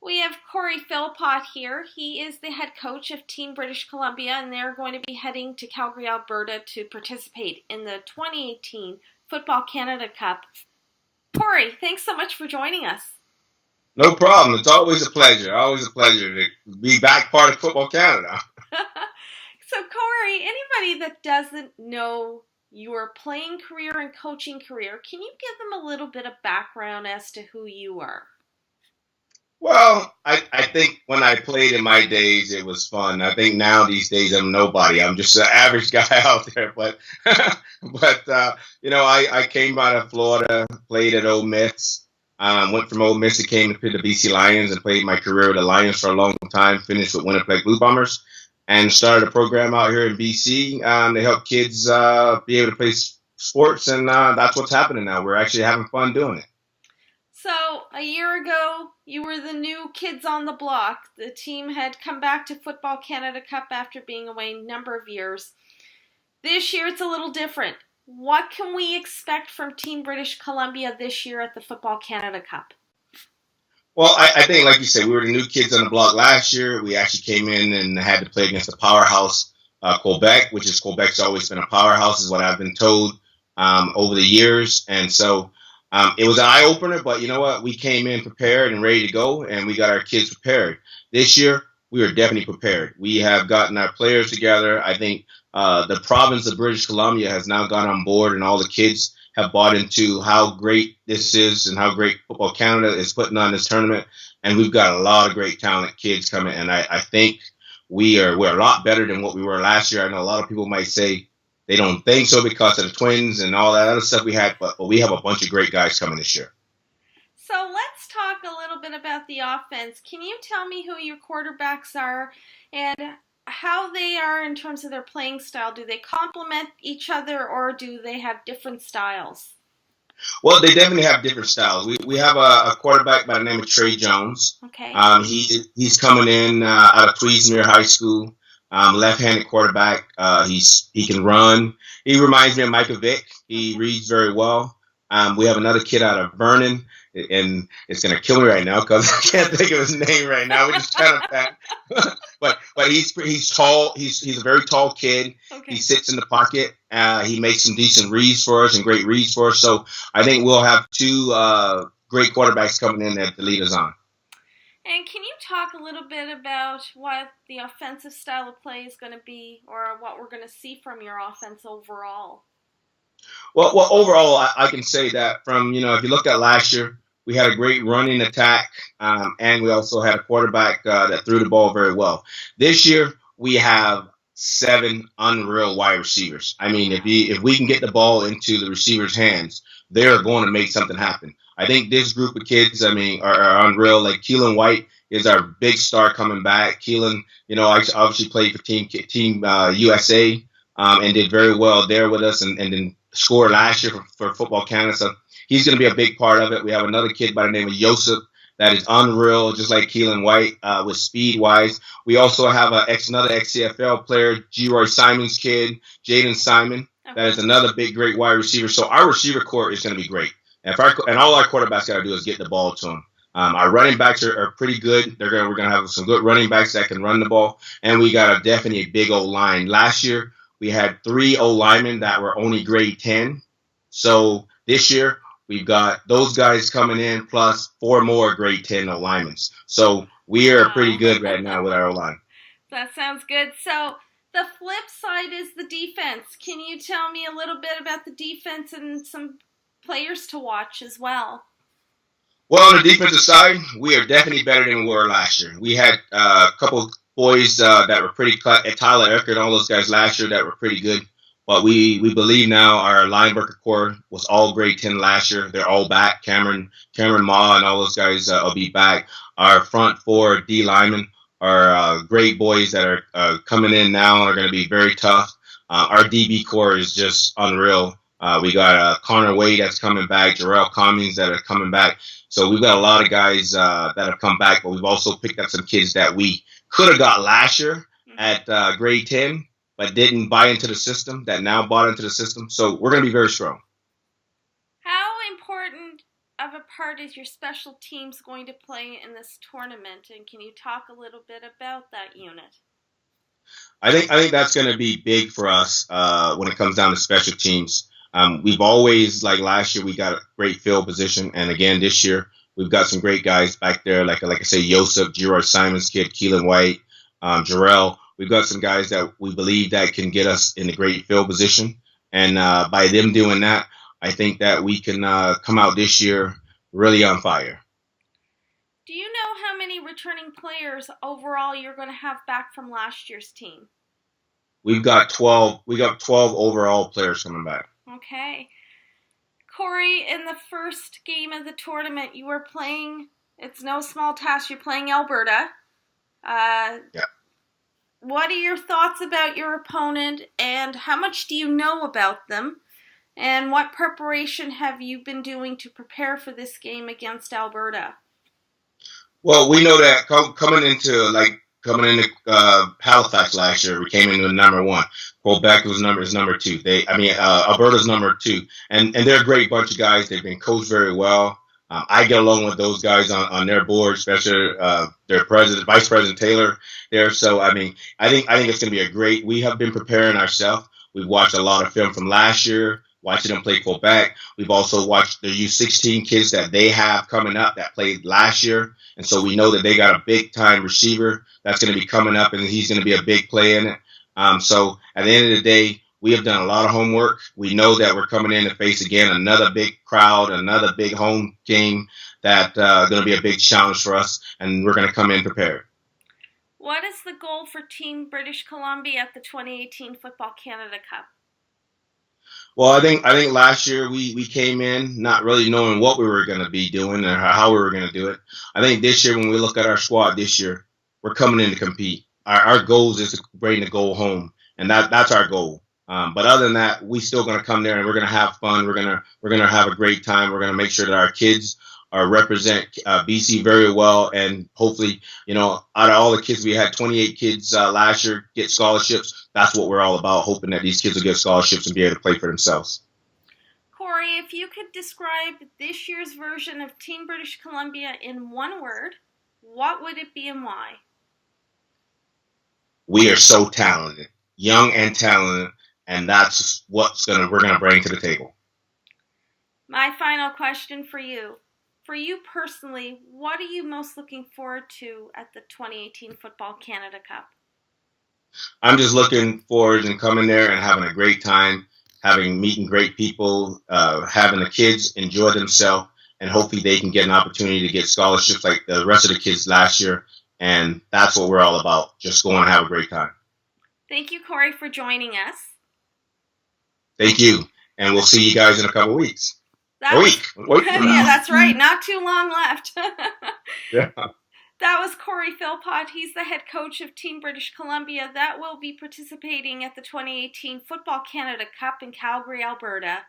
We have Cory Philpot here. He is the head coach of Team British Columbia, and they're going to be heading to Calgary, Alberta to participate in the 2018 Football Canada Cup. Cory, thanks so much for joining us. No problem. It's always a pleasure. Always a pleasure to be back part of Football Canada. So, Cory, anybody that doesn't know your playing career and coaching career, can you give them a little bit of background as to who you are? Well, I think when I played in my days, it was fun. I think now these days I'm nobody. I'm just an average guy out there. But I came out of Florida, played at Ole Miss. Went from Ole Miss and came to the BC Lions and played my career with the Lions for a long time. Finished with Winnipeg Blue Bombers and started a program out here in BC to help kids be able to play sports. And that's what's happening now. We're actually having fun doing it. So a year ago, you were the new kids on the block. The team had come back to Football Canada Cup after being away a number of years. This year, it's a little different. What can we expect from Team British Columbia this year at the Football Canada Cup? Well, I think, like you said, we were the new kids on the block last year. We actually came in and had to play against the powerhouse, Quebec, which is Quebec's always been a powerhouse, is what I've been told over the years. And so it was an eye-opener, but you know what? We came in prepared and ready to go, and we got our kids prepared. This year, we were definitely prepared. We have gotten our players together. I think the province of British Columbia has now gone on board, and all the kids have bought into how great this is and how great Football Canada is putting on this tournament. And we've got a lot of great talent kids coming, and I think we're a lot better than what we were last year. I know a lot of people might say they don't think so because of the Twins and all that other stuff we had, but we have a bunch of great guys coming this year. So let's talk a little bit about the offense. Can you tell me who your quarterbacks are and how they are in terms of their playing style? Do they complement each other or do they have different styles? Well, they definitely have different styles. We have a quarterback by the name of Trey Jones. Okay. He's coming in out of Tweedsmuir High School. Left-handed quarterback. He can run. He reminds me of Michael Vick. He reads very well. We have another kid out of Vernon, and it's gonna kill me right now because I can't think of his name right now. We're just kind of fat, but he's tall. He's a very tall kid. Okay. He sits in the pocket. He makes some decent reads for us and great reads for us. So I think we'll have two great quarterbacks coming in there to lead us on. And can you talk a little bit about what the offensive style of play is going to be or what we're going to see from your offense overall? Well, overall, I can say that from, if you look at last year, we had a great running attack, and we also had a quarterback that threw the ball very well. This year, we have 7 unreal wide receivers. I mean, if we can get the ball into the receivers' hands, they're going to make something happen. I think this group of kids, are unreal. Like Keelan White is our big star coming back. Keelan, I obviously played for Team USA and did very well there with us and then scored last year for Football Canada. So he's going to be a big part of it. We have another kid by the name of Joseph that is unreal, just like Keelan White with speed-wise. We also have another ex-CFL player, G-Roy Simon's kid, Jaden Simon. Okay. That is another big, great wide receiver. So our receiver core is going to be great. And all our quarterbacks got to do is get the ball to them. Our running backs are pretty good. We're going to have some good running backs that can run the ball. And we got definitely a big O-line. Last year, we had 3 O-linemen that were only grade 10. So this year, we've got those guys coming in plus 4 more grade 10 O-linemen. So we are pretty good right now with our O-line. That sounds good. So the flip side is the defense. Can you tell me a little bit about the defense and some players to watch as well? Well, on the defensive side, we are definitely better than we were last year. We had a couple boys that were pretty cut, Tyler Eckert, all those guys last year that were pretty good. But we believe now our linebacker core was all grade 10 last year. They're all back. Cameron Ma and all those guys will be back. Our front 4 D linemen are great boys that are coming in now and are going to be very tough. Our DB core is just unreal. We got Connor Wade that's coming back, Jarrell Cummings that are coming back. So we've got a lot of guys that have come back, but we've also picked up some kids that we could have got last year at grade 10, but didn't buy into the system, that now bought into the system. So we're going to be very strong. How important of a part is your special teams going to play in this tournament? And can you talk a little bit about that unit? I think that's going to be big for us when it comes down to special teams. We've always, like last year, we got a great field position, and again this year we've got some great guys back there. Like I say, Joseph, Gerard Simon's kid, Keelan White, Jarrell. We've got some guys that we believe that can get us in a great field position, and by them doing that, I think that we can come out this year really on fire. Do you know how many returning players overall you're going to have back from last year's team? We've got 12. We got 12 overall players coming back. Okay. Cory, in the first game of the tournament, you were playing, it's no small task, you're playing Alberta. Yeah. What are your thoughts about your opponent, and how much do you know about them? And what preparation have you been doing to prepare for this game against Alberta? Well, we know that coming into Halifax last year, we came into number one. Quebec is number two. Alberta's number two, and they're a great bunch of guys. They've been coached very well. I get along with those guys on their board, especially their Vice President Taylor there. So I think it's going to be a great. We have been preparing ourselves. We've watched a lot of film from last year, watching them play Quebec. We've also watched the U16 kids that they have coming up that played last year. And so we know that they got a big-time receiver that's going to be coming up, and he's going to be a big play in it. So at the end of the day, we have done a lot of homework. We know that we're coming in to face, again, another big crowd, another big home game that's going to be a big challenge for us, and we're going to come in prepared. What is the goal for Team British Columbia at the 2018 Football Canada Cup? Well, I think last year we came in not really knowing what we were going to be doing or how we were going to do it. I think this year, when we look at our squad this year, we're coming in to compete. Our goal is to bring the goal home, and that's our goal. But other than that, we still going to come there and we're going to have fun. We're gonna have a great time. We're going to make sure that our kids represent BC very well, and hopefully, out of all the kids, we had 28 kids last year get scholarships. That's what we're all about, hoping that these kids will get scholarships and be able to play for themselves. Cory, if you could describe this year's version of Team British Columbia in one word, what would it be and why? We are so talented, young and talented, and that's what we're gonna bring to the table. My final question for you. For you personally, what are you most looking forward to at the 2018 Football Canada Cup? I'm just looking forward to coming there and having a great time, meeting great people, having the kids enjoy themselves, and hopefully they can get an opportunity to get scholarships like the rest of the kids last year. And that's what we're all about, just going and have a great time. Thank you, Cory, for joining us. Thank you. And we'll see you guys in a couple of weeks. Yeah, that's right. Not too long left. Yeah. That was Cory Philpot. He's the head coach of Team British Columbia that will be participating at the 2018 Football Canada Cup in Calgary, Alberta.